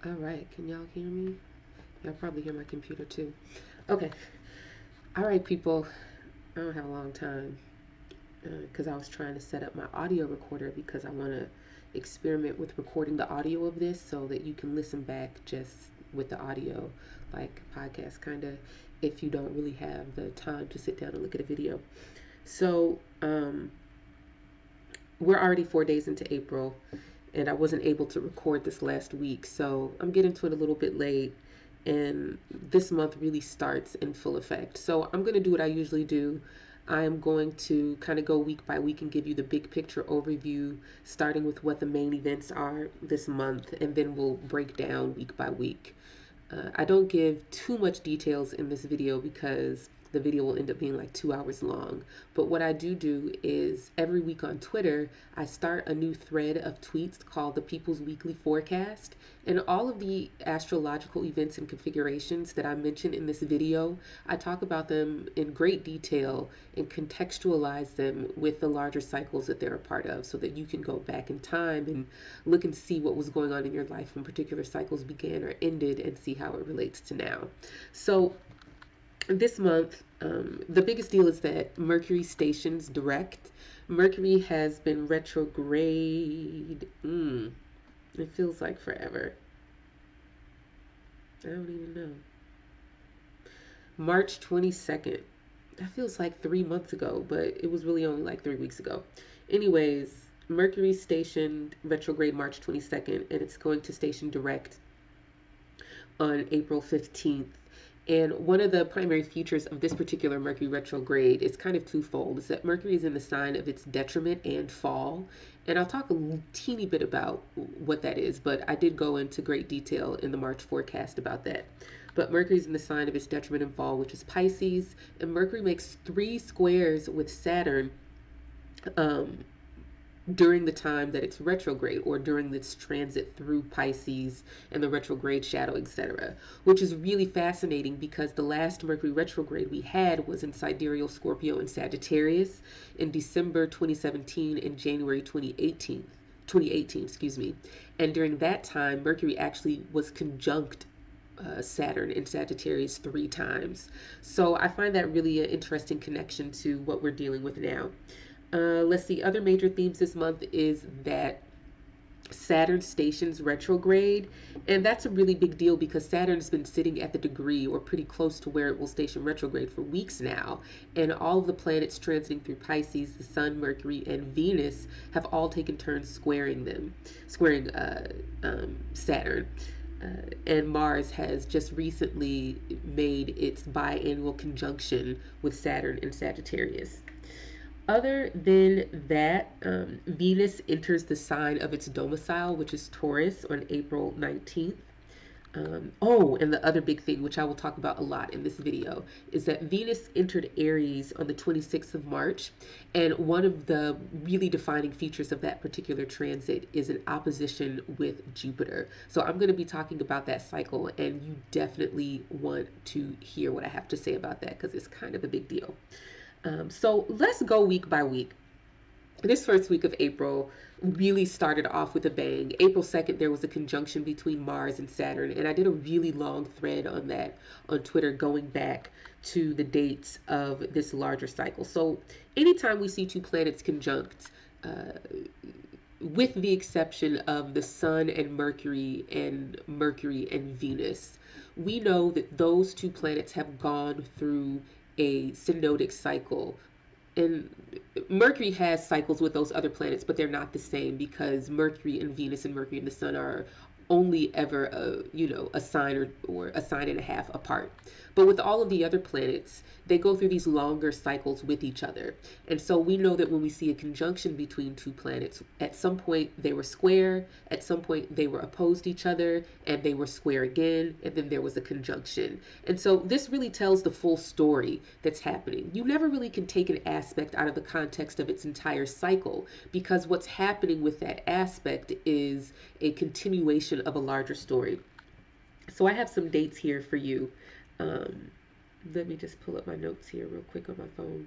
All right, can y'all hear me? Y'all probably hear my computer too. Okay. All right, people. I don't have a long time because I was trying to set up my audio recorder because I want to experiment with recording the audio of this so that you can listen back just with the audio, like podcast kind of, if you don't really have the time to sit down and look at a video. So, we're already 4 days into April, and I wasn't able to record this last week, so I'm getting to it a little bit late. And this month really starts in full effect. So I'm going to do what I usually do. I'm going to kind of go week by week and give you the big picture overview, starting with what the main events are this month, and then we'll break down week by week. I don't give too much details in this video because the video will end up being like 2 hours long. But what I do is every week on Twitter, I start a new thread of tweets called the People's Weekly Forecast. And all of the astrological events and configurations that I mentioned in this video, I talk about them in great detail and contextualize them with the larger cycles that they're a part of so that you can go back in time and look and see what was going on in your life when particular cycles began or ended and see how it relates to now. So this month, the biggest deal is that Mercury stations direct. Mercury has been retrograde. It feels like forever. I don't even know. March 22nd. That feels like 3 months ago, but it was really only like 3 weeks ago. Anyways, Mercury stationed retrograde March 22nd, and it's going to station direct on April 15th. And one of the primary features of this particular Mercury retrograde is kind of twofold. Is that Mercury is in the sign of its detriment and fall. And I'll talk a teeny bit about what that is, but I did go into great detail in the March forecast about that. But Mercury's in the sign of its detriment and fall, which is Pisces. And Mercury makes 3 squares with Saturn um, during the time that it's retrograde or during this transit through Pisces and the retrograde shadow, etc., which is really fascinating because the last Mercury retrograde we had was in Sidereal Scorpio and Sagittarius in December 2017 and January 2018, excuse me. And during that time, Mercury actually was conjunct Saturn in Sagittarius 3 times. So I find that really an interesting connection to what we're dealing with now. Let's see, other major themes this month is that Saturn stations retrograde, and that's a really big deal because Saturn's been sitting at the degree or pretty close to where it will station retrograde for weeks now, and all of the planets transiting through Pisces, the Sun, Mercury, and Venus have all taken turns squaring Saturn. And Mars has just recently made its biannual conjunction with Saturn in Sagittarius. Other than that, Venus enters the sign of its domicile, which is Taurus, on April 19th. And the other big thing, which I will talk about a lot in this video, is that Venus entered Aries on the 26th of March. And one of the really defining features of that particular transit is an opposition with Jupiter. So I'm going to be talking about that cycle, and you definitely want to hear what I have to say about that because it's kind of a big deal. So let's go week by week. This first week of April really started off with a bang. April 2nd, there was a conjunction between Mars and Saturn, and I did a really long thread on that on Twitter going back to the dates of this larger cycle. So anytime we see two planets conjunct, with the exception of the Sun and Mercury and Venus, we know that those two planets have gone through a synodic cycle. And Mercury has cycles with those other planets, but they're not the same because Mercury and Venus and Mercury and the Sun are only ever a sign or a sign and a half apart. But with all of the other planets, they go through these longer cycles with each other. And so we know that when we see a conjunction between two planets, at some point they were square, at some point they were opposed to each other, and they were square again, and then there was a conjunction. And so this really tells the full story that's happening. You never really can take an aspect out of the context of its entire cycle because what's happening with that aspect is a continuation of a larger story. So I have some dates here for you. Let me just pull up my notes here real quick on my phone.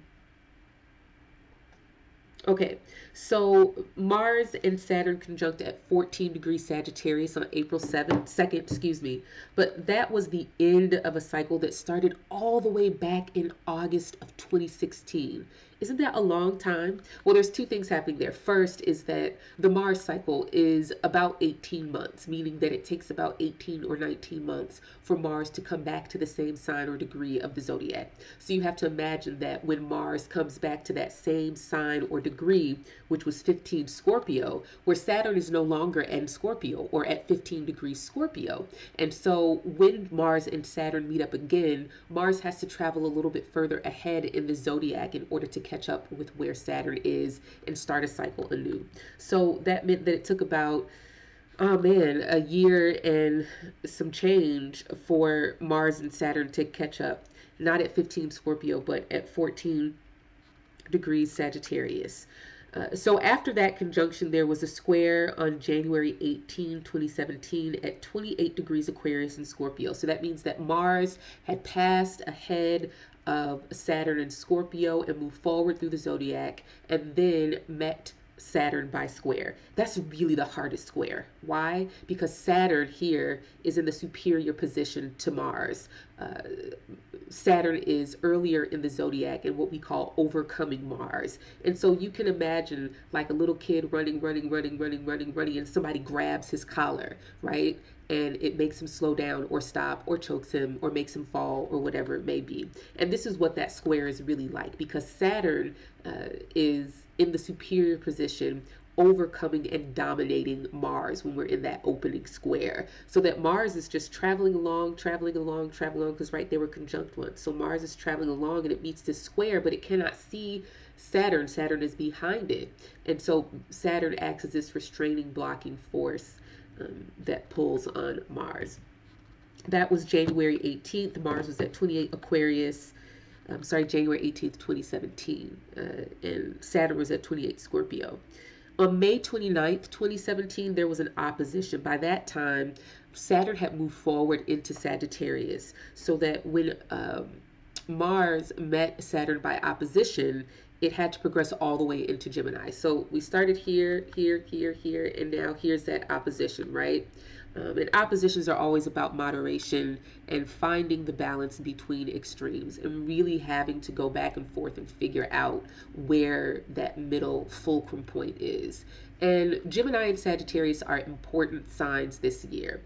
Okay, so Mars and Saturn conjunct at 14 degrees Sagittarius on April 7th, 2nd, excuse me. But that was the end of a cycle that started all the way back in August of 2016. Isn't that a long time? Well, there's two things happening there. First is that the Mars cycle is about 18 months, meaning that it takes about 18 or 19 months for Mars to come back to the same sign or degree of the zodiac. So you have to imagine that when Mars comes back to that same sign or degree, which was 15 Scorpio, where Saturn is no longer in Scorpio or at 15 degrees Scorpio. And so when Mars and Saturn meet up again, Mars has to travel a little bit further ahead in the zodiac in order to catch up with where Saturn is and start a cycle anew. So that meant that it took about, oh man, a year and some change for Mars and Saturn to catch up. Not at 15 Scorpio, but at 14 degrees Sagittarius. So after that conjunction, there was a square on January 18, 2017 at 28 degrees Aquarius in Scorpio. So that means that Mars had passed ahead of Saturn in Scorpio and moved forward through the zodiac and then met Saturn by square. That's really the hardest square. Why? Because Saturn here is in the superior position to Mars. Uh, Saturn is earlier in the zodiac and what we call overcoming Mars. And so you can imagine like a little kid running, and somebody grabs his collar, right? And it makes him slow down or stop or chokes him or makes him fall or whatever it may be. And this is what that square is really like because Saturn is in the superior position overcoming and dominating Mars when we're in that opening square. So that Mars is just traveling along, because right, they were conjunct once. So Mars is traveling along and it meets this square, but it cannot see Saturn. Saturn is behind it. And so Saturn acts as this restraining, blocking force that pulls on Mars. That was January 18th. Mars was at 28 Aquarius. I'm sorry, January 18th, 2017. And Saturn was at 28 Scorpio. On May 29th, 2017, there was an opposition. By that time, Saturn had moved forward into Sagittarius, so that when Mars met Saturn by opposition, it had to progress all the way into Gemini. So we started here, here, and now here's that opposition, right? And oppositions are always about moderation and finding the balance between extremes and really having to go back and forth and figure out where that middle fulcrum point is. And Gemini and Sagittarius are important signs this year.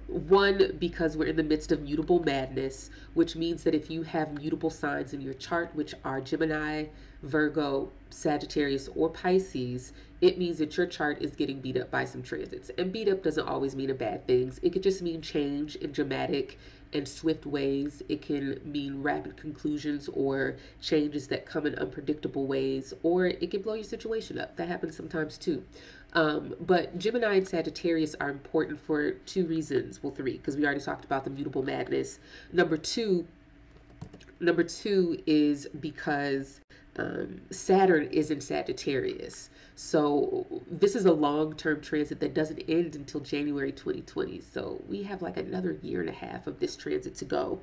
One, because we're in the midst of mutable madness, which means that if you have mutable signs in your chart, which are Gemini, Virgo, Sagittarius, or Pisces, it means that your chart is getting beat up by some transits. And beat up doesn't always mean a bad thing. It could just mean change in dramatic and swift ways. It can mean rapid conclusions or changes that come in unpredictable ways, or it can blow your situation up. That happens sometimes too. But Gemini and Sagittarius are important for two reasons. Well, three, because we already talked about the mutable madness. Number two is because Saturn is in Sagittarius. So this is a long-term transit that doesn't end until January 2020. So we have like another year and a half of this transit to go.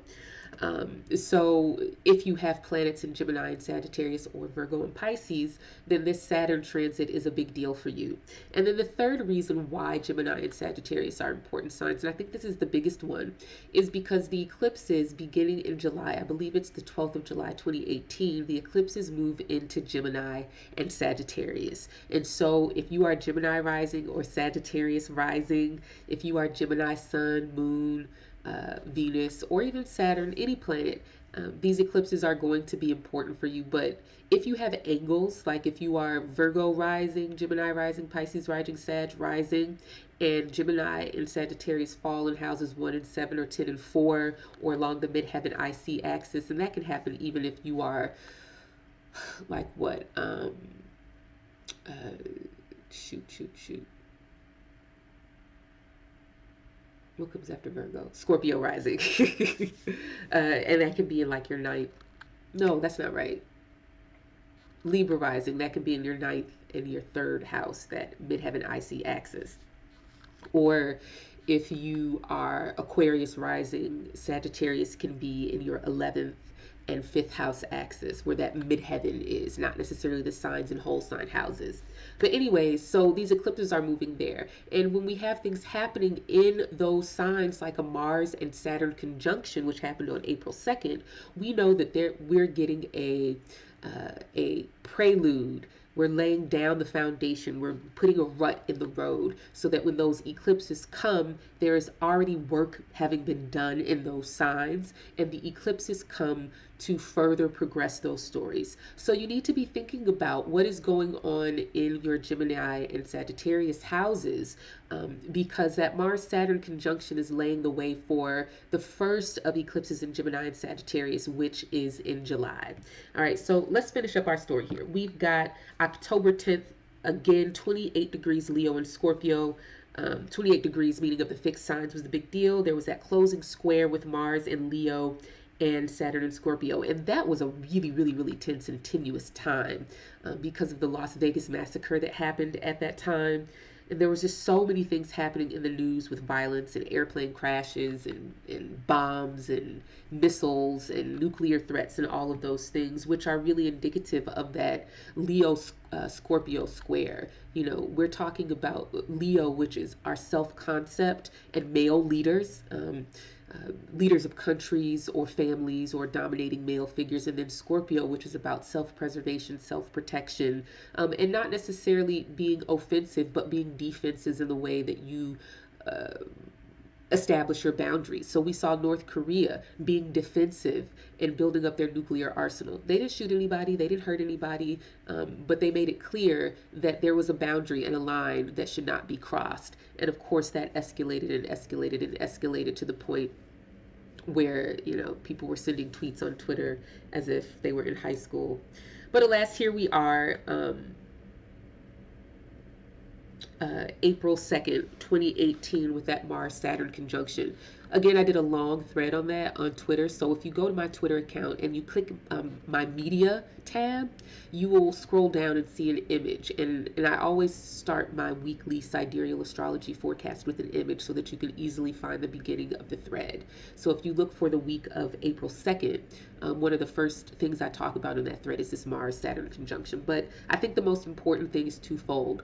So if you have planets in Gemini and Sagittarius or Virgo and Pisces, then this Saturn transit is a big deal for you. And then the third reason why Gemini and Sagittarius are important signs, and I think this is the biggest one, is because the eclipses beginning in July, I believe it's the 12th of July 2018, the eclipses move into Gemini and Sagittarius. And so if you are Gemini rising or Sagittarius rising, if you are Gemini sun, moon, Venus, or even Saturn, any planet, these eclipses are going to be important for you. But if you have angles, like if you are Virgo rising, Gemini rising, Pisces rising, Sag rising, and Gemini and Sagittarius fall in houses 1 and 7 or 10 and 4, or along the midheaven IC axis, and that can happen even if you are like what? Uh, shoot. What comes after Virgo? Scorpio rising. And that can be in like your ninth. No, that's not right. Libra rising. That can be in your ninth and your third house, that midheaven IC axis. Or if you are Aquarius rising, Sagittarius can be in your 11th and fifth house axis, where that midheaven is, not necessarily the signs and whole sign houses. But anyways, so these eclipses are moving there. And when we have things happening in those signs, like a Mars and Saturn conjunction, which happened on April 2nd, we know that we're getting a prelude. We're laying down the foundation. We're putting a rut in the road so that when those eclipses come, there is already work having been done in those signs, and the eclipses come to further progress those stories. So you need to be thinking about what is going on in your Gemini and Sagittarius houses, because that Mars Saturn conjunction is laying the way for the first of eclipses in Gemini and Sagittarius, which is in July. All right, so let's finish up our story here. We've got October 10th, again, 28 degrees Leo and Scorpio. 28 degrees, meaning of the fixed signs, was the big deal. There was that closing square with Mars and Leo and Saturn and Scorpio. And that was a really, really, really tense and tenuous time because of the Las Vegas massacre that happened at that time. And there was just so many things happening in the news with violence and airplane crashes and bombs and missiles and nuclear threats and all of those things, which are really indicative of that Leo Scorpio square. You know, we're talking about Leo, which is our self-concept, and male leaders. Leaders of countries or families or dominating male figures, and then Scorpio, which is about self-preservation, self-protection, and not necessarily being offensive, but being defensive in the way that you establish your boundaries. So we saw North Korea being defensive and building up their nuclear arsenal. They didn't shoot anybody, they didn't hurt anybody, but they made it clear that there was a boundary and a line that should not be crossed. And of course, that escalated and escalated and escalated to the point where, you know, people were sending tweets on Twitter as if they were in high school. But alas, here we are, April 2nd, 2018, with that Mars Saturn conjunction. Again, I did a long thread on that on Twitter. So if you go to my Twitter account and you click my media tab, you will scroll down and see an image. And I always start my weekly Sidereal Astrology forecast with an image so that you can easily find the beginning of the thread. So if you look for the week of April 2nd, one of the first things I talk about in that thread is this Mars Saturn conjunction. But I think the most important thing is twofold.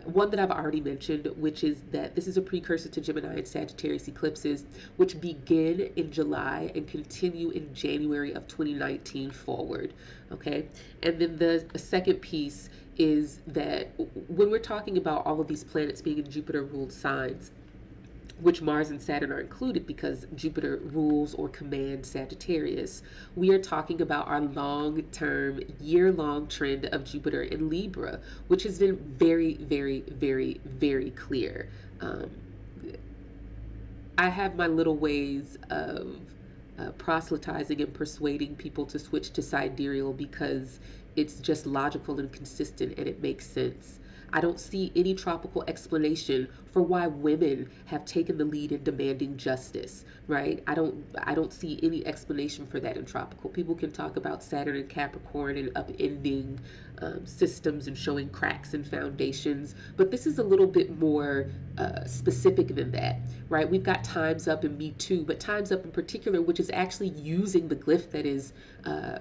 One that I've already mentioned, which is that this is a precursor to Gemini and Sagittarius eclipses, which begin in July and continue in January of 2019 forward. Okay. And then the second piece is that when we're talking about all of these planets being in Jupiter ruled signs, which Mars and Saturn are included because Jupiter rules or commands Sagittarius, we are talking about our long-term, year-long trend of Jupiter in Libra, which has been very, very, very, very clear. I have my little ways of proselytizing and persuading people to switch to sidereal because it's just logical and consistent and it makes sense. I don't see any tropical explanation for why women have taken the lead in demanding justice, right? I don't see any explanation for that in tropical. People can talk about Saturn and Capricorn and upending systems and showing cracks and foundations, but this is a little bit more specific than that, right? We've got Time's Up and Me Too, but Time's Up in particular, which is actually using the glyph that is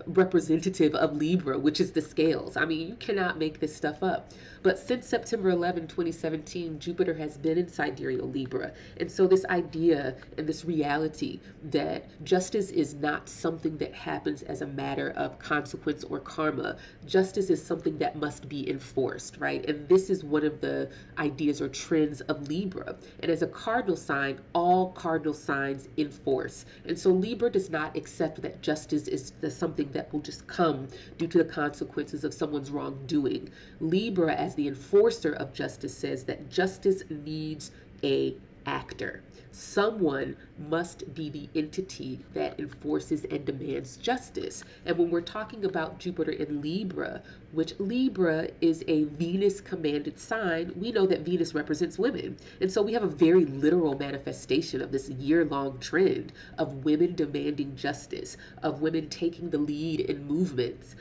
representative of Libra, which is the scales. I mean, you cannot make this stuff up. But since September 11, 2017, Jupiter has been in sidereal Libra. And so this idea and this reality that justice is not something that happens as a matter of consequence or karma. Justice is something that must be enforced, right? And this is one of the ideas or trends of Libra. And as a cardinal sign, all cardinal signs enforce. And so Libra does not accept that justice is something that will just come due to the consequences of someone's wrongdoing. Libra, as the enforcer of justice, says that justice needs a actor. Someone must be the entity that enforces and demands justice. And when we're talking about Jupiter in Libra, which Libra is a Venus commanded sign, we know that Venus represents women. And so we have a very literal manifestation of this year-long trend of women demanding justice, of women taking the lead in movements.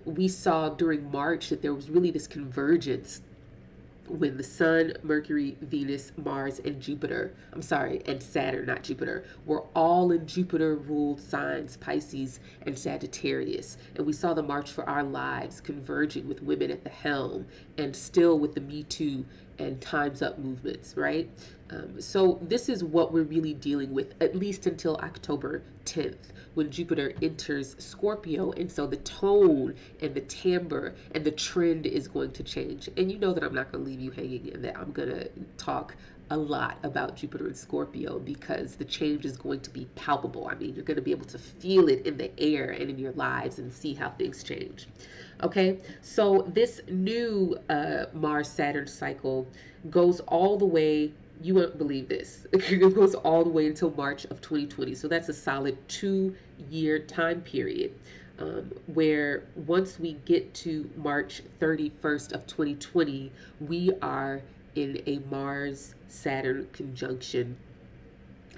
We saw during March that there was really this convergence when the Sun, Mercury, Venus, Mars, and Jupiter, I'm sorry, and Saturn, not Jupiter, were all in Jupiter ruled signs, Pisces and Sagittarius. And we saw the March for Our Lives converging with women at the helm and still with the Me Too and Time's Up movements, right? So this is what we're really dealing with, at least until October 10th, when Jupiter enters Scorpio. And so the tone and the timbre and the trend is going to change. And you know that I'm not going to leave you hanging, and that I'm going to talk a lot about Jupiter and Scorpio because the change is going to be palpable. I mean, you're going to be able to feel it in the air and in your lives and see how things change. Okay, so this new Mars Saturn cycle goes all the way, you won't believe this, it goes all the way until March of 2020. So that's a solid 2 year time period. Where once we get to March 31st of 2020, we are in a Mars Saturn conjunction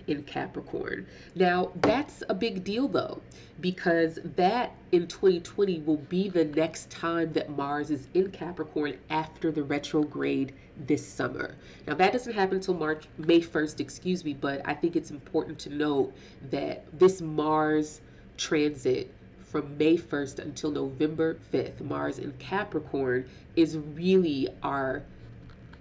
in Capricorn. Now, that's a big deal though, because that in 2020 will be the next time that Mars is in Capricorn after the retrograde this summer. Now, that doesn't happen until May 1st, excuse me, but I think it's important to note that this Mars transit from May 1st until November 5th, Mars in Capricorn, is really our,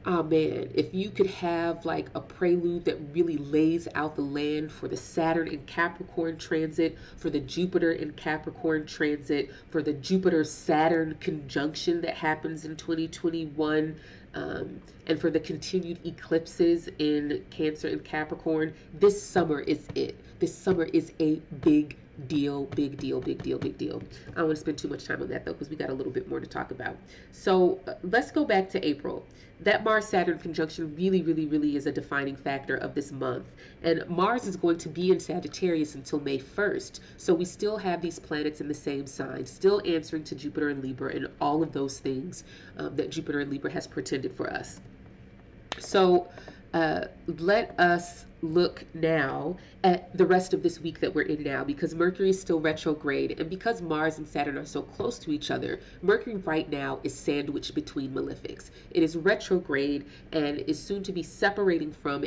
oh man, if you could have like a prelude that really lays out the land for the Saturn in Capricorn transit, for the Jupiter in Capricorn transit, for the Jupiter Saturn conjunction that happens in 2021, and for the continued eclipses in Cancer and Capricorn, this summer is it. This summer is a big deal, big deal, big deal, big deal. I don't want to spend too much time on that though, because we got a little bit more to talk about. So let's go back to April. That Mars Saturn conjunction really, really, really is a defining factor of this month. And Mars is going to be in Sagittarius until May 1st. So we still have these planets in the same sign, still answering to Jupiter and Libra and all of those things that Jupiter and Libra has portended for us. So let us look now at the rest of this week that we're in now, because Mercury is still retrograde, and because Mars and Saturn are so close to each other, Mercury right now is sandwiched between malefics. It is retrograde and is soon to be separating from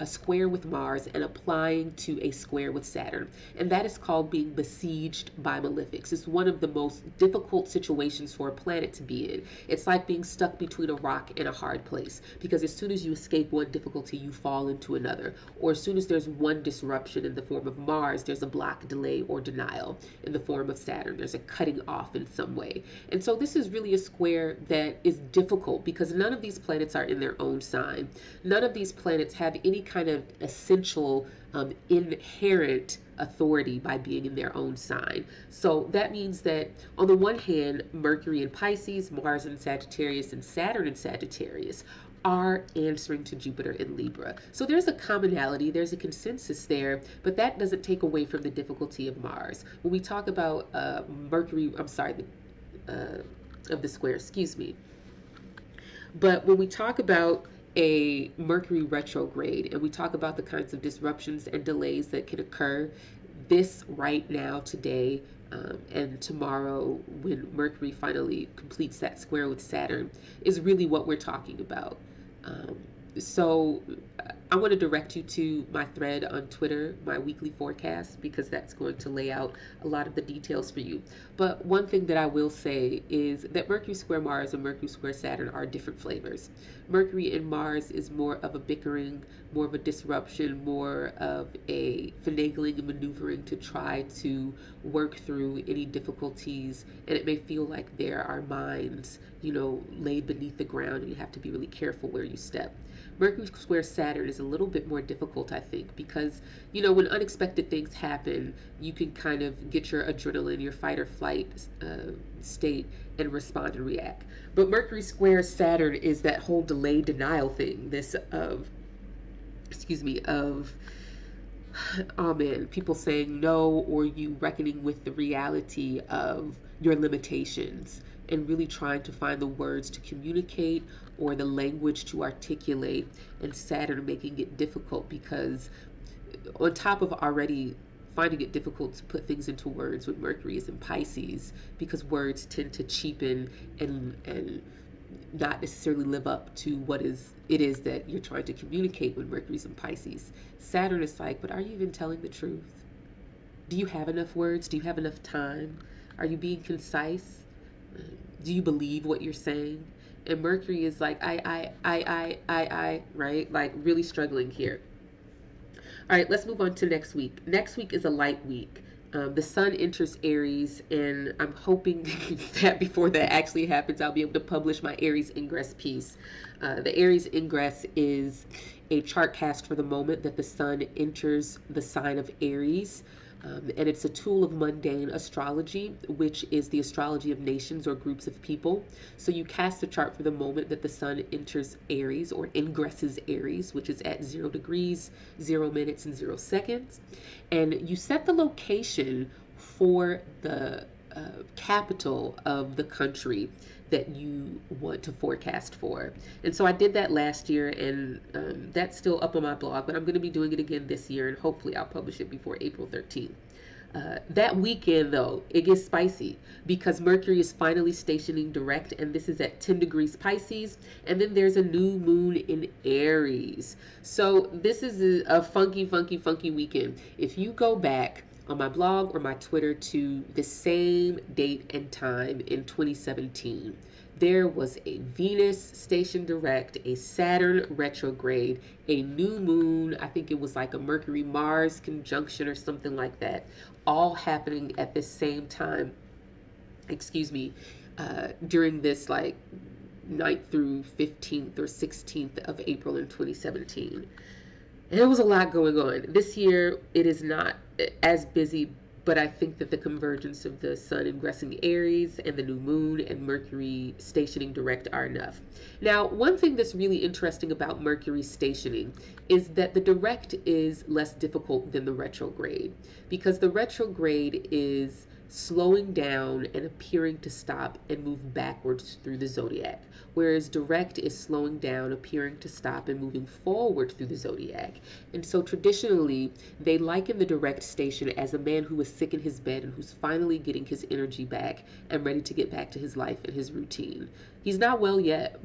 a square with Mars and applying to a square with Saturn, and that is called being besieged by malefics. It's one of the most difficult situations for a planet to be in. It's like being stuck between a rock and a hard place, because as soon as you escape one difficulty, you fall into another. Or as soon as there's one disruption in the form of Mars, there's a block, delay, or denial in the form of Saturn. There's a cutting off in some way. And so this is really a square that is difficult because none of these planets are in their own sign. None of these planets have any kind of essential inherent authority by being in their own sign. So that means that on the one hand, Mercury in Pisces, Mars in Sagittarius, and Saturn in Sagittarius are answering to Jupiter in Libra. So there's a commonality, there's a consensus there, but that doesn't take away from the difficulty of Mars. When we talk about Mercury, I'm sorry, of the square, excuse me. But when we talk about a Mercury retrograde and we talk about the kinds of disruptions and delays that can occur, this right now, today, and tomorrow, when Mercury finally completes that square with Saturn, is really what we're talking about. So I want to direct you to my thread on Twitter, my weekly forecast, because that's going to lay out a lot of the details for you. But one thing that I will say is that Mercury square Mars and Mercury square Saturn are different flavors. Mercury in Mars is more of a bickering, more of a disruption, more of a finagling and maneuvering to try to work through any difficulties. And it may feel like there are mines, laid beneath the ground, and you have to be really careful where you step. Mercury square Saturn is a little bit more difficult, I think, because, when unexpected things happen, you can kind of get your adrenaline, your fight or flight state, and respond and react. But Mercury square Saturn is that whole delay denial thing, people saying no, or you reckoning with the reality of your limitations and really trying to find the words to communicate or the language to articulate, and Saturn making it difficult because on top of already finding it difficult to put things into words when Mercury is in Pisces, because words tend to cheapen and not necessarily live up to what it is that you're trying to communicate when Mercury's in Pisces. Saturn is like, but are you even telling the truth? Do you have enough words? Do you have enough time? Are you being concise? Do you believe what you're saying? And Mercury is like, right? Like really struggling here. All right, let's move on to next week. Next week is a light week. The sun enters Aries, and I'm hoping that before that actually happens, I'll be able to publish my Aries ingress piece. The Aries ingress is a chart cast for the moment that the sun enters the sign of Aries. And it's a tool of mundane astrology, which is the astrology of nations or groups of people. So you cast the chart for the moment that the sun enters Aries or ingresses Aries, which is at 0 degrees, 0 minutes, and 0 seconds. And you set the location for the capital of the country that you want to forecast for. And so I did that last year, and that's still up on my blog, but I'm going to be doing it again this year, and hopefully I'll publish it before April 13th. That weekend, though, it gets spicy because Mercury is finally stationing direct, and this is at 10 degrees Pisces. And then there's a new moon in Aries. So this is a funky, funky, funky weekend. If you go back on my blog or my Twitter to the same date and time in 2017, there was a Venus station direct, a Saturn retrograde, a new moon. I think it was like a Mercury Mars conjunction or something like that, all happening at the same time. Excuse me, during this like 9th through 15th or 16th of April in 2017. And there was a lot going on. This year, it is not as busy, but I think that the convergence of the sun ingressing Aries and the new moon and Mercury stationing direct are enough. Now, one thing that's really interesting about Mercury stationing is that the direct is less difficult than the retrograde, because the retrograde is slowing down and appearing to stop and move backwards through the zodiac, whereas direct is slowing down, appearing to stop, and moving forward through the zodiac. And so traditionally, they liken the direct station as a man who is sick in his bed and who's finally getting his energy back and ready to get back to his life and his routine. He's not well yet,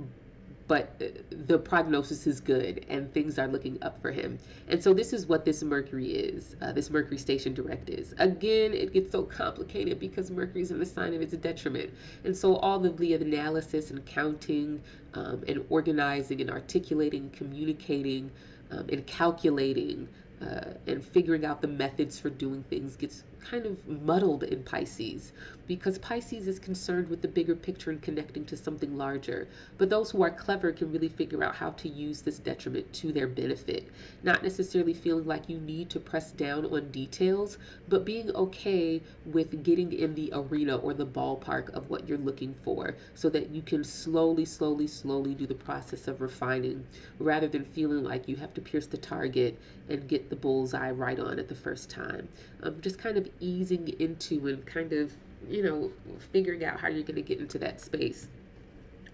but the prognosis is good and things are looking up for him. And so this is what this Mercury is, this Mercury station direct is. Again, it gets so complicated because Mercury is in the sign of its detriment. And so all of the analysis and counting and organizing and articulating, communicating and calculating and figuring out the methods for doing things gets kind of muddled in Pisces, because Pisces is concerned with the bigger picture and connecting to something larger. But those who are clever can really figure out how to use this detriment to their benefit, not necessarily feeling like you need to press down on details, but being okay with getting in the arena or the ballpark of what you're looking for so that you can slowly, slowly, slowly do the process of refining rather than feeling like you have to pierce the target and get the bullseye right on at the first time. Just kind of easing into and kind of, figuring out how you're going to get into that space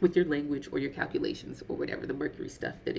with your language or your calculations or whatever the Mercury stuff that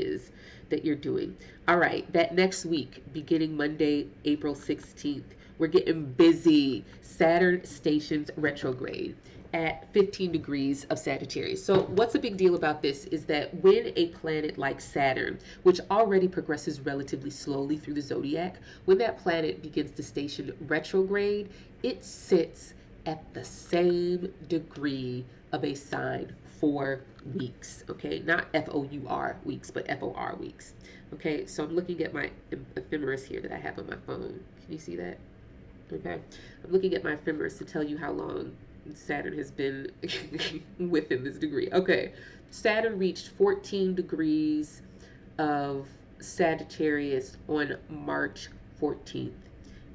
you're doing. All right, that next week, beginning Monday, April 16th, we're getting busy. Saturn stations retrograde at 15 degrees of Sagittarius. So what's a big deal about this is that when a planet like Saturn, which already progresses relatively slowly through the zodiac, when that planet begins to station retrograde, it sits at the same degree of a sign for weeks. Okay, not FOUR weeks, but FOR weeks. Okay, so I'm looking at my ephemeris here that I have on my phone. Can you see that? Okay, I'm looking at my ephemeris to tell you how long Saturn has been within this degree. Okay, Saturn reached 14 degrees of Sagittarius on March 14th,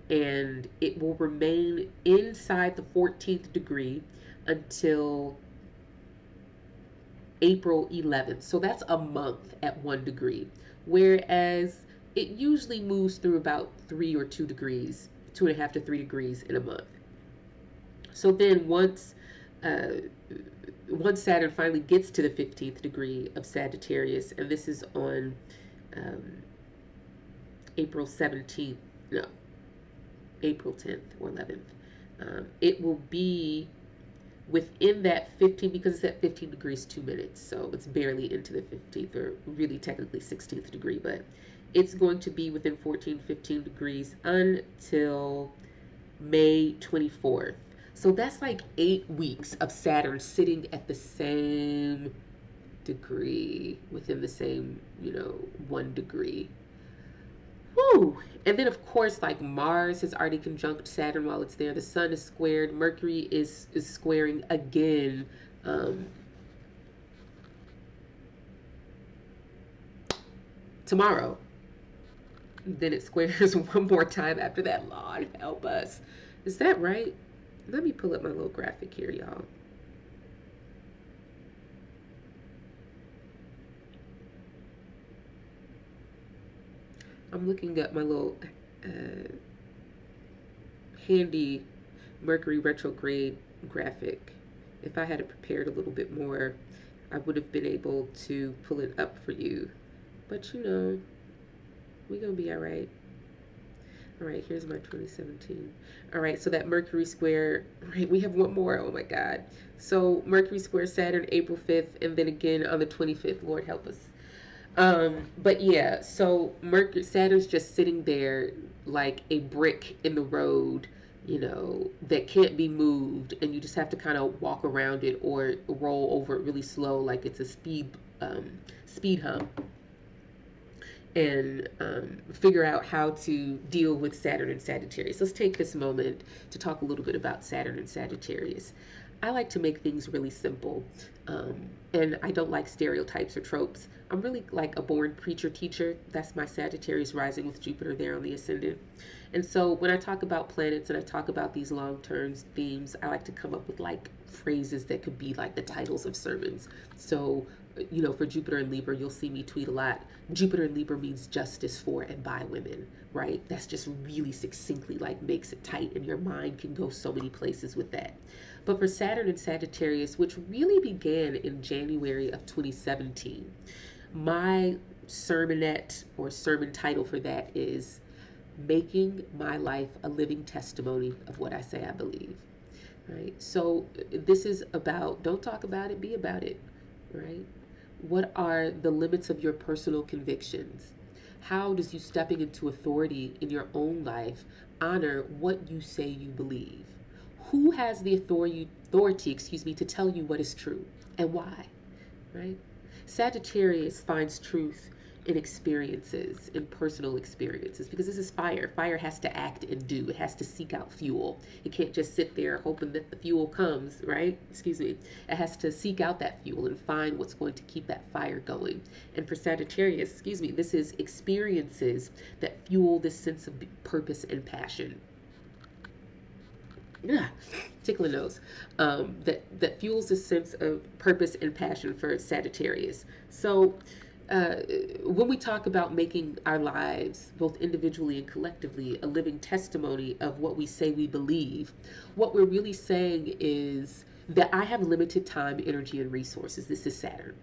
and it will remain inside the 14th degree until April 11th. So that's a month at 1 degree, whereas it usually moves through about 3 or 2 degrees, 2.5 to 3 degrees in a month. So then once Saturn finally gets to the 15th degree of Sagittarius, and this is on April 17th, no, April 10th or 11th, it will be within that 15, because it's at 15 degrees 2 minutes, so it's barely into the 15th, or really technically 16th degree, but it's going to be within 14, 15 degrees until May 24th. So that's like 8 weeks of Saturn sitting at the same degree, within the same, 1 degree. Woo! And then, of course, like Mars has already conjunct Saturn while it's there. The Sun is squared. Mercury is squaring again. Um, Tomorrow. Then it squares one more time after that. Lord help us. Is that right? Let me pull up my little graphic here, y'all. I'm looking at my little uh, handy Mercury retrograde graphic. If I had it prepared a little bit more, I would have been able to pull it up for you. But we're gonna be all right. All right, here's my 2017. All right, so that Mercury square, all right, we have one more. Oh my God. So Mercury square Saturn, April 5th, and then again on the 25th. Lord help us. But yeah, so Mercury, Saturn's just sitting there like a brick in the road, that can't be moved, and you just have to kind of walk around it or roll over it really slow, like it's a speed hump, and figure out how to deal with Saturn and Sagittarius. Let's take this moment to talk a little bit about Saturn and Sagittarius. I like to make things really simple, and I don't like stereotypes or tropes. I'm really like a born preacher teacher. That's my Sagittarius rising with Jupiter there on the ascendant. And so when I talk about planets and I talk about these long-term themes, I like to come up with like phrases that could be like the titles of sermons. So, for Jupiter and Libra, you'll see me tweet a lot. Jupiter and Libra means justice for and by women, right? That's just really succinctly like makes it tight, and your mind can go so many places with that. But for Saturn and Sagittarius, which really began in January of 2017, my sermonette or sermon title for that is Making My Life a Living Testimony of What I Say I Believe. Right? So this is about, don't talk about it, be about it. Right? What are the limits of your personal convictions? How does you stepping into authority in your own life honor what you say you believe? Who has the authority, to tell you what is true and why? Right? Sagittarius finds truth in experiences, in personal experiences, because this is fire. Fire has to act and do. It has to seek out fuel. It can't just sit there hoping that the fuel comes, right? It has to seek out that fuel and find what's going to keep that fire going. And for Sagittarius, this is experiences that fuel this sense of purpose and passion. Tickle a nose. That fuels a sense of purpose and passion for Sagittarius. So when we talk about making our lives, both individually and collectively, a living testimony of what we say we believe, what we're really saying is that I have limited time, energy, and resources. This is Saturn.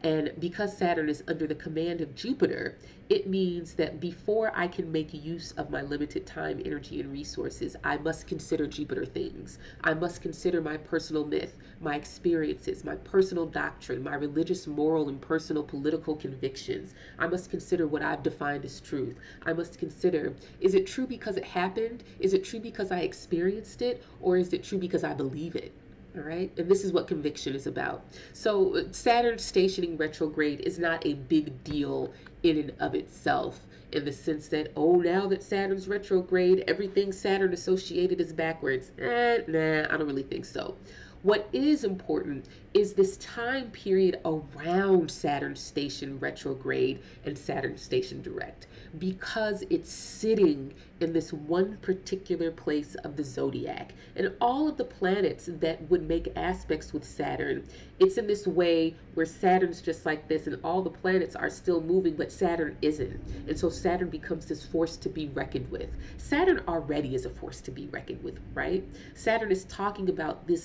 And because Saturn is under the command of Jupiter, it means that before I can make use of my limited time, energy, and resources, I must consider Jupiter things. I must consider my personal myth, my experiences, my personal doctrine, my religious, moral, and personal political convictions. I must consider what I've defined as truth. I must consider, is it true because it happened? Is it true because I experienced it? Or is it true because I believe it? All right. And this is what conviction is about. So Saturn stationing retrograde is not a big deal in and of itself, in the sense that, oh, now that Saturn's retrograde, everything Saturn associated is backwards. Nah, I don't really think so. What is important is this time period around Saturn station retrograde and Saturn station direct, because it's sitting in this one particular place of the zodiac. And all of the planets that would make aspects with Saturn, it's in this way where Saturn's just like this, and all the planets are still moving, but Saturn isn't. And so Saturn becomes this force to be reckoned with. Saturn already is a force to be reckoned with, right? Saturn is talking about the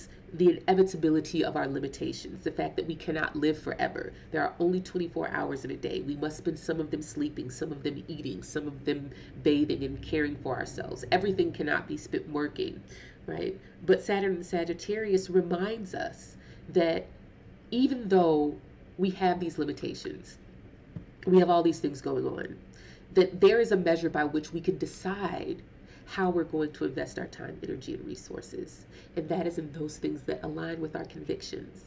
inevitability of our limitations, the fact that we cannot live forever. There are only 24 hours in a day. We must spend some of them sleeping, some of them eating, some of them bathing and caring for ourselves. Everything cannot be spent working. right? But Saturn in Sagittarius reminds us that even though we have these limitations, we have all these things going on, that there is a measure by which we can decide how we're going to invest our time, energy, and resources. And that is in those things that align with our convictions.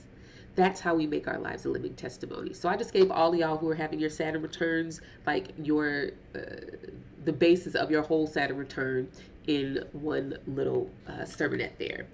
That's how we make our lives a living testimony. So I just gave all of y'all who are having your Saturn returns, like the basis of your whole Saturn return in one little sermonette there.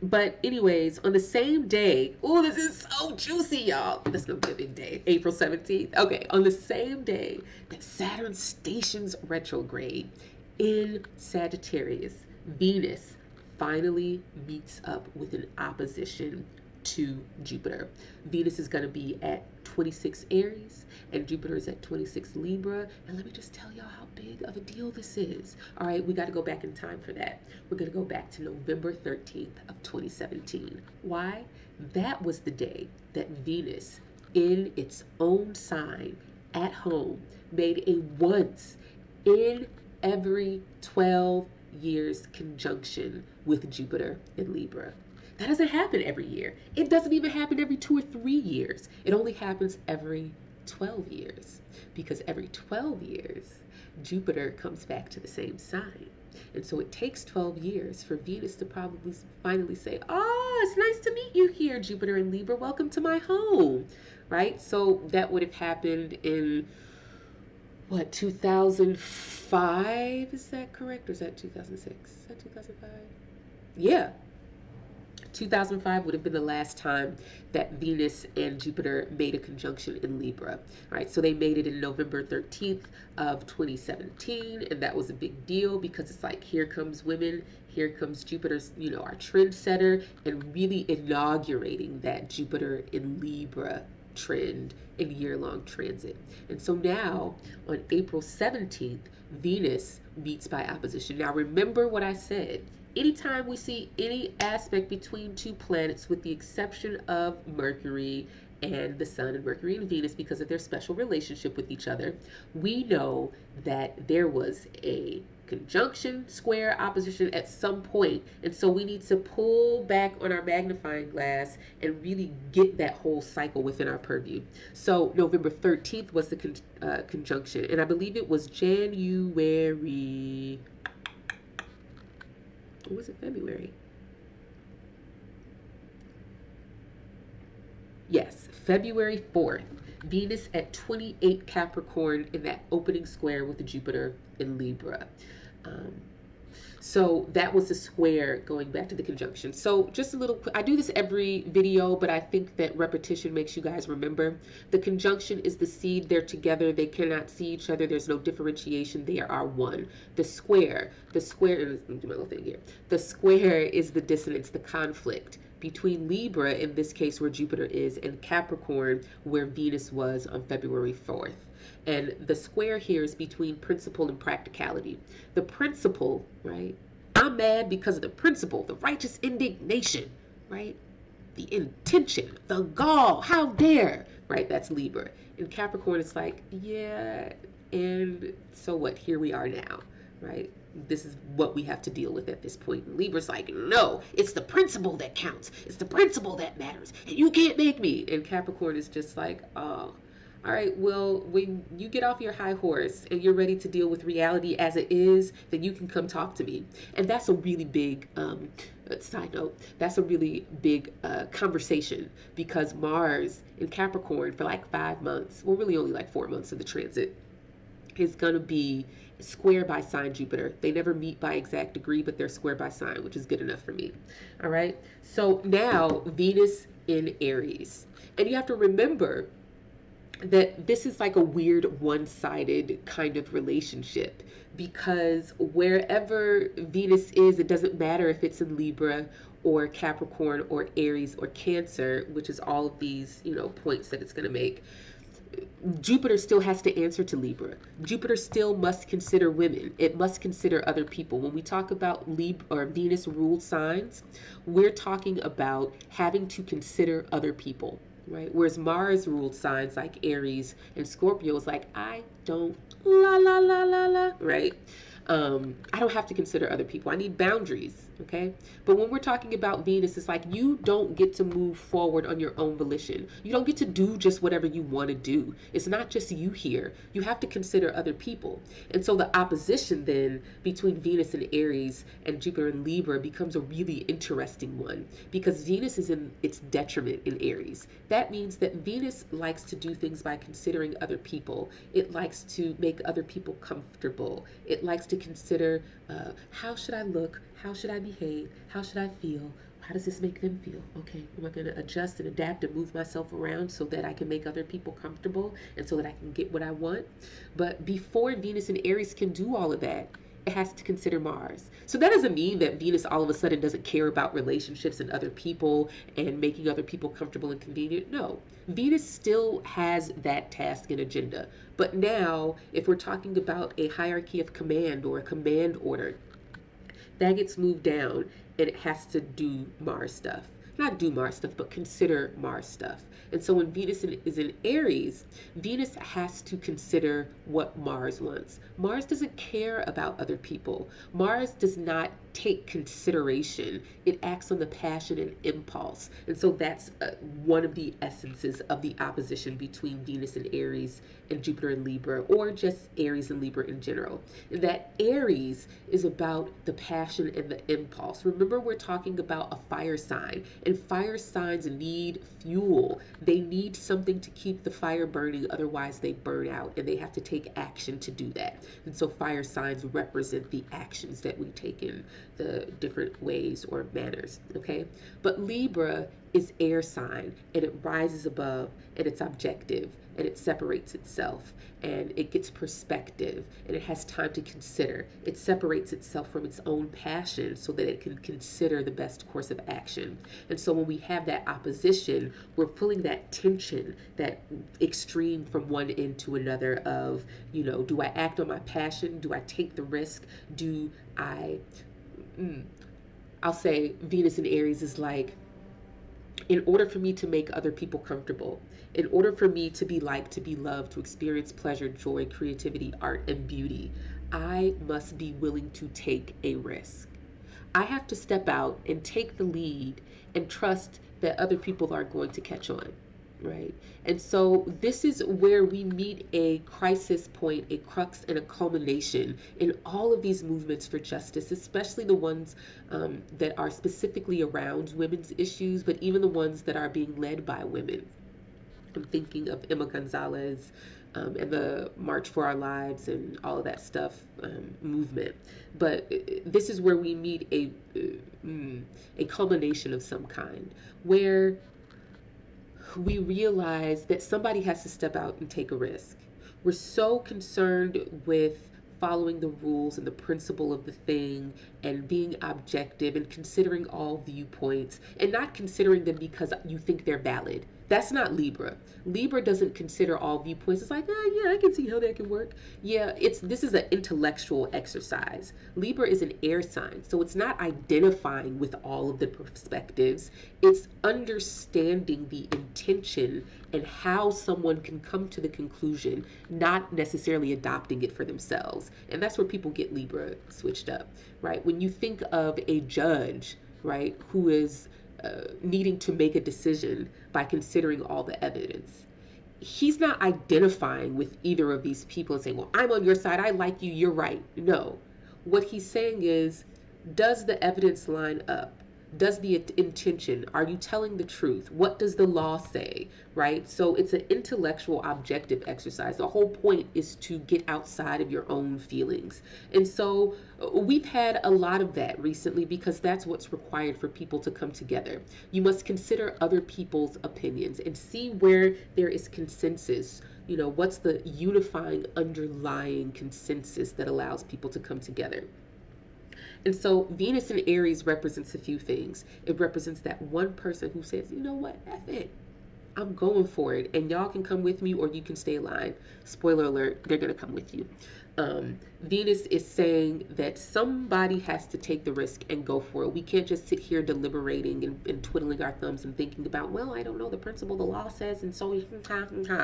But anyways, on the same day, oh, this is so juicy, y'all. That's gonna be a big day, April 17th. Okay, on the same day that Saturn stations retrograde in Sagittarius, Venus finally meets up with an opposition to Jupiter. Venus is gonna be at 26 Aries and Jupiter is at 26 Libra. And let me just tell y'all how big of a deal this is. All right, we got to go back in time for that. We're going to go back to November 13th of 2017. Why? That was the day that Venus, in its own sign, at home, made a once in every 12 years conjunction with Jupiter in Libra. That doesn't happen every year. It doesn't even happen every 2 or 3 years. It only happens every 12 years, because every 12 years, Jupiter comes back to the same sign. And so it takes 12 years for Venus to probably finally say, oh, it's nice to meet you here, Jupiter and Libra. Welcome to my home, right? So that would have happened in, what, 2005? Is that correct? Or is that 2006? Is that 2005? Yeah. 2005 would have been the last time that Venus and Jupiter made a conjunction in Libra, right? So they made it in November 13th of 2017, and that was a big deal because it's like, here comes women, here comes Jupiter's, our trendsetter, and really inaugurating that Jupiter in Libra trend in year-long transit. And so now, on April 17th, Venus meets by opposition. Now remember what I said. Anytime we see any aspect between two planets, with the exception of Mercury and the Sun, and Mercury and Venus, because of their special relationship with each other, we know that there was a conjunction, square, opposition at some point. And so we need to pull back on our magnifying glass and really get that whole cycle within our purview. So November 13th was the conjunction, and I believe it was January... Or was it February? Yes, February 4th. Venus at 28 Capricorn in that opening square with the Jupiter in Libra. So that was the square going back to the conjunction. So just a little, I do this every video, but I think that repetition makes you guys remember. The conjunction is the seed. They're together. They cannot see each other. There's no differentiation. They are one. The square, let me do my little thing here. The square is the dissonance, the conflict between Libra, in this case where Jupiter is, and Capricorn, where Venus was on February 4th. And the square here is between principle and practicality. The principle, right? I'm mad because of the principle, the righteous indignation, right? The intention, the gall, how dare, right? That's Libra. And Capricorn is like, yeah, and so what? Here we are now, right? This is what we have to deal with at this point. And Libra's like, no, it's the principle that counts. It's the principle that matters. And you can't make me. And Capricorn is just like, oh, all right, well, when you get off your high horse and you're ready to deal with reality as it is, then you can come talk to me. And that's a really big, side note, that's a really big conversation, because Mars in Capricorn for like 5 months, well, really only like 4 months of the transit, is going to be square by sign Jupiter. They never meet by exact degree, but they're square by sign, which is good enough for me. All right. So now Venus in Aries. And you have to remember that this is like a weird one-sided kind of relationship, because wherever Venus is, it doesn't matter if it's in Libra or Capricorn or Aries or Cancer, which is all of these, points that it's going to make. Jupiter still has to answer to Libra. Jupiter still must consider women. It must consider other people. When we talk about Libra or Venus ruled signs, we're talking about having to consider other people, right? Whereas Mars ruled signs like Aries and Scorpio is like, I don't la la la la la, right? I don't have to consider other people. I need boundaries. Okay. But when we're talking about Venus, it's like you don't get to move forward on your own volition. You don't get to do just whatever you want to do. It's not just you here. You have to consider other people. And so the opposition then between Venus and Aries and Jupiter and Libra becomes a really interesting one, because Venus is in its detriment in Aries. That means that Venus likes to do things by considering other people. It likes to make other people comfortable. It likes to consider, how should I look? How should I behave? How should I feel? How does this make them feel? Okay, am I going to adjust and adapt and move myself around so that I can make other people comfortable and so that I can get what I want? But before Venus and Aries can do all of that, it has to consider Mars. So that doesn't mean that Venus all of a sudden doesn't care about relationships and other people and making other people comfortable and convenient. No, Venus still has that task and agenda. But now, if we're talking about a hierarchy of command or a command order, that gets moved down and it has to do Mars stuff. Not do Mars stuff, but consider Mars stuff. And so when Venus is in Aries, Venus has to consider what Mars wants. Mars doesn't care about other people. Mars does not take consideration. It acts on the passion and impulse. And so that's one of the essences of the opposition between Venus and Aries and Jupiter and Libra, or just Aries and Libra in general. That Aries is about the passion and the impulse. Remember, we're talking about a fire sign, and fire signs need fuel. They need something to keep the fire burning, otherwise they burn out, and they have to take action to do that. And so fire signs represent the actions that we take in the different ways or manners, okay? But Libra is air sign, and it rises above, and it's objective, and it separates itself, and it gets perspective, and it has time to consider. It separates itself from its own passion so that it can consider the best course of action. And so when we have that opposition, we're pulling that tension, that extreme from one end to another of, do I act on my passion? Do I take the risk? Do I, I'll say Venus in Aries is like, in order for me to make other people comfortable, in order for me to be liked, to be loved, to experience pleasure, joy, creativity, art, and beauty, I must be willing to take a risk. I have to step out and take the lead and trust that other people are going to catch on, right? And so this is where we meet a crisis point, a crux, and a culmination in all of these movements for justice, especially the ones that are specifically around women's issues, but even the ones that are being led by women. I'm thinking of Emma Gonzalez and the March for Our Lives and all of that stuff movement. But this is where we meet a culmination of some kind, where we realize that somebody has to step out and take a risk. We're so concerned with following the rules and the principle of the thing and being objective and considering all viewpoints and not considering them because you think they're valid. That's not Libra. Libra doesn't consider all viewpoints. It's like, yeah, I can see how that can work. Yeah, this is an intellectual exercise. Libra is an air sign, so it's not identifying with all of the perspectives. It's understanding the intention and how someone can come to the conclusion, not necessarily adopting it for themselves. And that's where people get Libra switched up, right? When you think of a judge, right, who is needing to make a decision by considering all the evidence, he's not identifying with either of these people and saying, well, I'm on your side, I like you, you're right. No. What he's saying is, does the evidence line up? Does the intention, are you telling the truth? What does the law say, right? So it's an intellectual objective exercise. The whole point is to get outside of your own feelings. And so we've had a lot of that recently because that's what's required for people to come together. You must consider other people's opinions and see where there is consensus. What's the unifying underlying consensus that allows people to come together? And so Venus in Aries represents a few things. It represents that one person who says, you know what, F it. I'm going for it. And y'all can come with me or you can stay aligned. Spoiler alert, they're going to come with you. Venus is saying that somebody has to take the risk and go for it. We can't just sit here deliberating and twiddling our thumbs and thinking about, well, I don't know, the principle the law says, and so,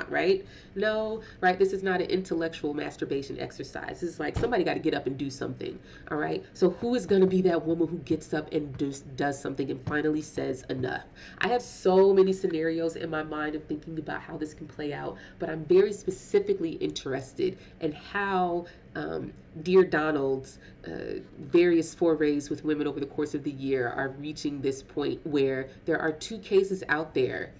right? No, right? This is not an intellectual masturbation exercise. This is like somebody got to get up and do something, all right? So who is going to be that woman who gets up and does something and finally says enough? I have so many scenarios in my mind of thinking about how this can play out, but I'm very specifically interested in how Dear Donald's various forays with women over the course of the year are reaching this point where there are two cases out there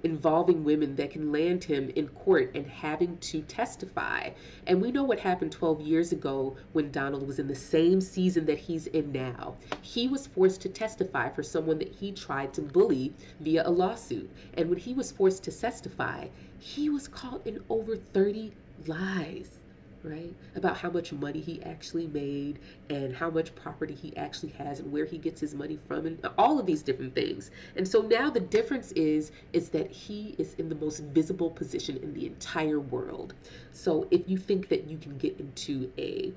involving women that can land him in court and having to testify. And we know what happened 12 years ago when Donald was in the same season that he's in now. He was forced to testify for someone that he tried to bully via a lawsuit. And when he was forced to testify, he was caught in over 30 lies, right? About how much money he actually made and how much property he actually has and where he gets his money from and all of these different things. And so now the difference is that he is in the most visible position in the entire world. So if you think that you can get into a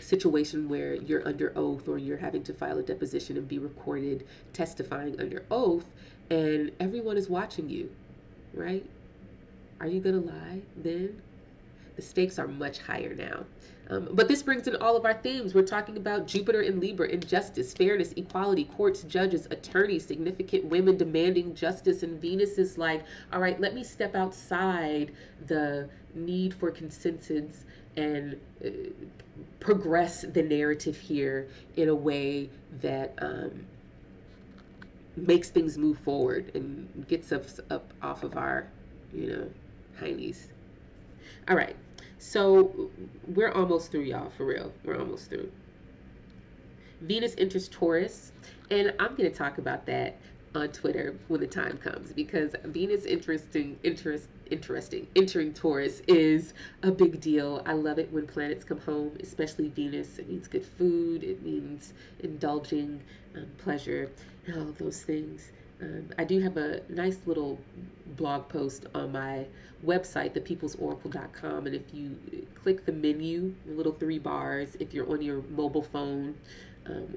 situation where you're under oath or you're having to file a deposition and be recorded testifying under oath and everyone is watching you, right? Are you gonna lie then? The stakes are much higher now. But this brings in all of our themes. We're talking about Jupiter in Libra, injustice, fairness, equality, courts, judges, attorneys, significant women demanding justice. And Venus is like, all right, let me step outside the need for consensus and progress the narrative here in a way that makes things move forward and gets us up off of our, heinies. All right. So we're almost through, y'all, for real. We're almost through. Venus enters Taurus, and I'm going to talk about that on Twitter when the time comes, because Venus entering Taurus is a big deal. I love it when planets come home, especially Venus. It means good food. It means indulging, pleasure, and all of those things. I do have a nice little blog post on my website, thepeoplesoracle.com, and if you click the menu, the little 3 bars, if you're on your mobile phone,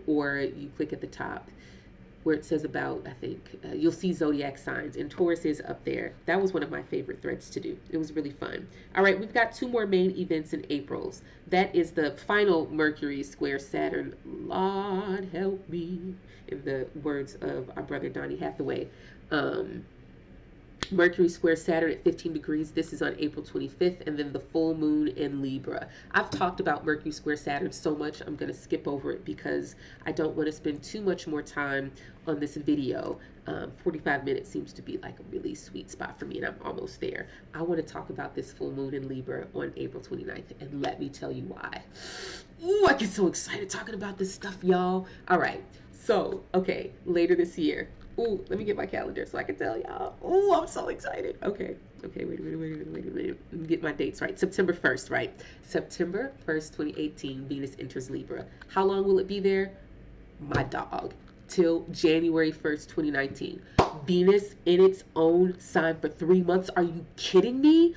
or you click at the top where it says about, I think, you'll see zodiac signs, and Taurus is up there. That was one of my favorite threads to do. It was really fun. All right, we've got 2 more main events in April's. That is the final Mercury square Saturn. Lord help me, in the words of our brother Donny Hathaway. Mercury square Saturn at 15 degrees. This is on April 25th, and then the full moon in Libra. I've talked about Mercury square Saturn so much, I'm going to skip over it because I don't want to spend too much more time on this video. 45 minutes seems to be like a really sweet spot for me, and I'm almost there. I want to talk about this full moon in Libra on April 29th, and let me tell you why. Ooh, I get so excited talking about this stuff, y'all. All right, so, okay, later this year. Ooh, let me get my calendar so I can tell y'all. Ooh, I'm so excited. Okay, wait a minute. Let me get my dates right. September 1st, right? September 1st, 2018, Venus enters Libra. How long will it be there? My dog. Till January 1st, 2019. Venus in its own sign for 3 months. Are you kidding me?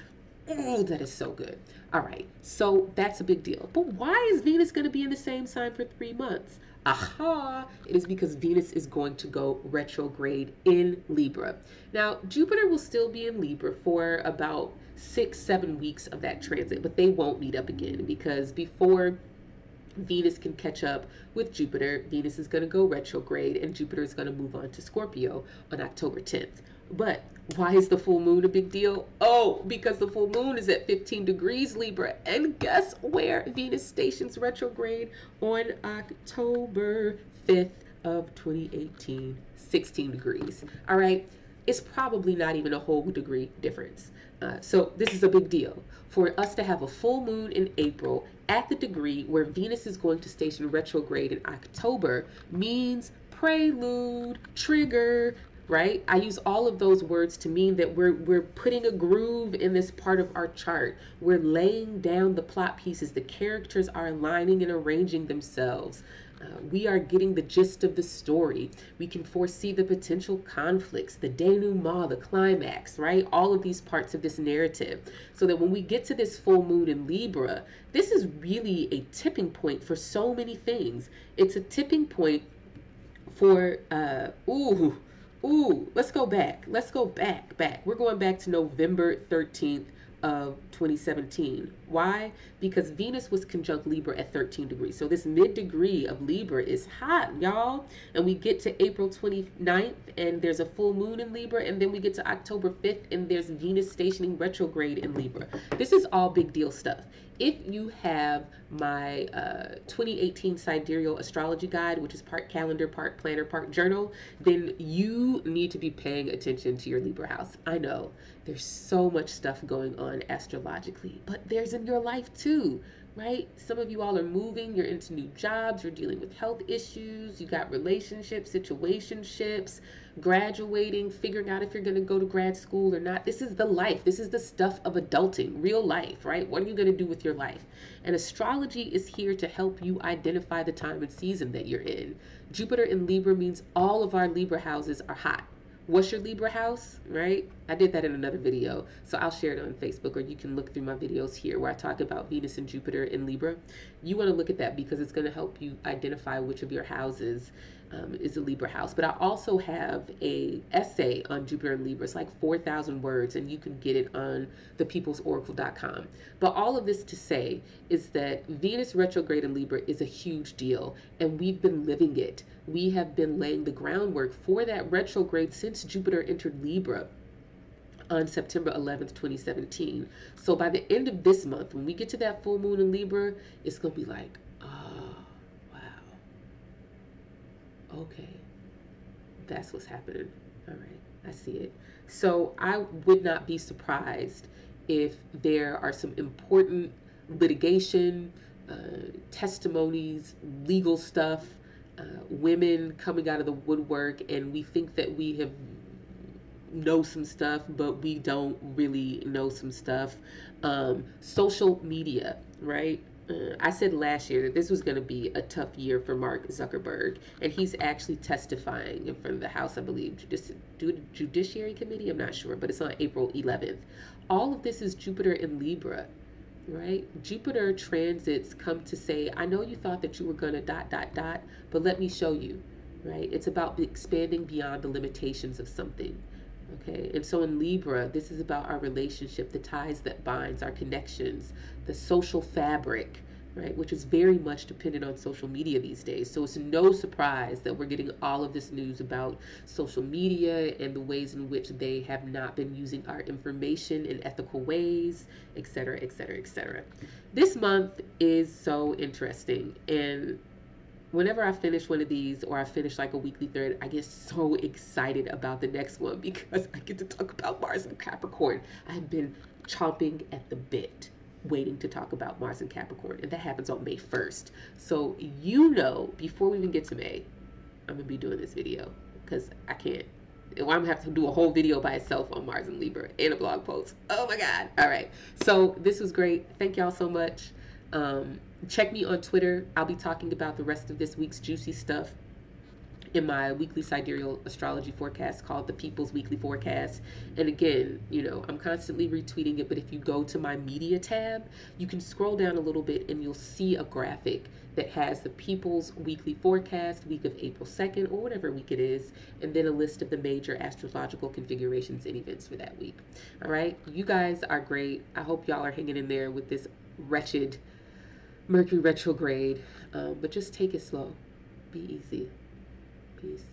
Oh, that is so good. All right, so that's a big deal. But why is Venus going to be in the same sign for 3 months? Aha! It is because Venus is going to go retrograde in Libra. Now, Jupiter will still be in Libra for about 6-7 weeks of that transit, but they won't meet up again because before Venus can catch up with Jupiter, Venus is going to go retrograde and Jupiter is going to move on to Scorpio on October 10th. But why is the full moon a big deal? Oh, because the full moon is at 15 degrees Libra. And guess where Venus stations retrograde? On October 5th of 2018, 16 degrees. All right, it's probably not even a whole degree difference. So this is a big deal. For us to have a full moon in April at the degree where Venus is going to station retrograde in October means prelude, trigger, right? I use all of those words to mean that we're putting a groove in this part of our chart. We're laying down the plot pieces. The characters are aligning and arranging themselves. We are getting the gist of the story. We can foresee the potential conflicts, the denouement, the climax, right? All of these parts of this narrative. So that when we get to this full moon in Libra, this is really a tipping point for so many things. It's a tipping point for let's go back. Let's go back. We're going back to November 13th of 2017. Why? Because Venus was conjunct Libra at 13 degrees. So this mid degree of Libra is hot, y'all. And we get to April 29th and there's a full moon in Libra, and then we get to October 5th and there's Venus stationing retrograde in Libra. This is all big deal stuff. If you have my 2018 Sidereal Astrology Guide, which is part calendar, part planner, part journal, then you need to be paying attention to your Libra house. I know there's so much stuff going on astrologically, but there's in your life too, right? Some of you all are moving, you're into new jobs, you're dealing with health issues, you got relationships, situationships, graduating, figuring out if you're going to go to grad school or not. This is the life. This is the stuff of adulting, real life, right? What are you going to do with your life? And astrology is here to help you identify the time and season that you're in. Jupiter in Libra means all of our Libra houses are hot. What's your Libra house, right? I did that in another video, so I'll share it on Facebook, or you can look through my videos here where I talk about Venus and Jupiter in Libra. You want to look at that because it's going to help you identify which of your houses is a Libra house. But I also have a essay on Jupiter and Libra. It's like 4,000 words, and you can get it on thepeoplesoracle.com. But all of this to say is that Venus retrograde in Libra is a huge deal, and we've been living it. We have been laying the groundwork for that retrograde since Jupiter entered Libra on September 11th, 2017. So by the end of this month, when we get to that full moon in Libra, it's going to be like, oh, wow. Okay, that's what's happening. All right, I see it. So I would not be surprised if there are some important litigation, testimonies, legal stuff, women coming out of the woodwork, and we think that we have know some stuff, but we don't really know some stuff. Social media, right? I said last year that this was going to be a tough year for Mark Zuckerberg, and he's actually testifying in front of the House, I believe, Judiciary Committee. I'm not sure, but it's on April 11th. All of this is Jupiter in Libra, right? Jupiter transits come to say, I know you thought that you were going to ... but let me show you, right? It's about expanding beyond the limitations of something. Okay, and so in Libra, this is about our relationship, the ties that binds, our connections, the social fabric, right, which is very much dependent on social media these days. So it's no surprise that we're getting all of this news about social media and the ways in which they have not been using our information in ethical ways, etc., etc., etc. This month is so interesting, and whenever I finish one of these, or I finish like a weekly thread, I get so excited about the next one because I get to talk about Mars and Capricorn. I've been chomping at the bit waiting to talk about Mars and Capricorn, and that happens on May 1st. So you know, before we even get to May, I'm gonna be doing this video because I can't. I'm gonna have to do a whole video by itself on Mars and Libra and a blog post. Oh my God. All right. So this was great. Thank y'all so much. Check me on Twitter. I'll be talking about the rest of this week's juicy stuff in my weekly sidereal astrology forecast called The People's Weekly Forecast. And again, you know, I'm constantly retweeting it, but if you go to my media tab, you can scroll down a little bit and you'll see a graphic that has the People's Weekly Forecast, week of April 2nd, or whatever week it is, and then a list of the major astrological configurations and events for that week. All right, you guys are great. I hope y'all are hanging in there with this wretched Mercury retrograde, but just take it slow. Be easy. Peace.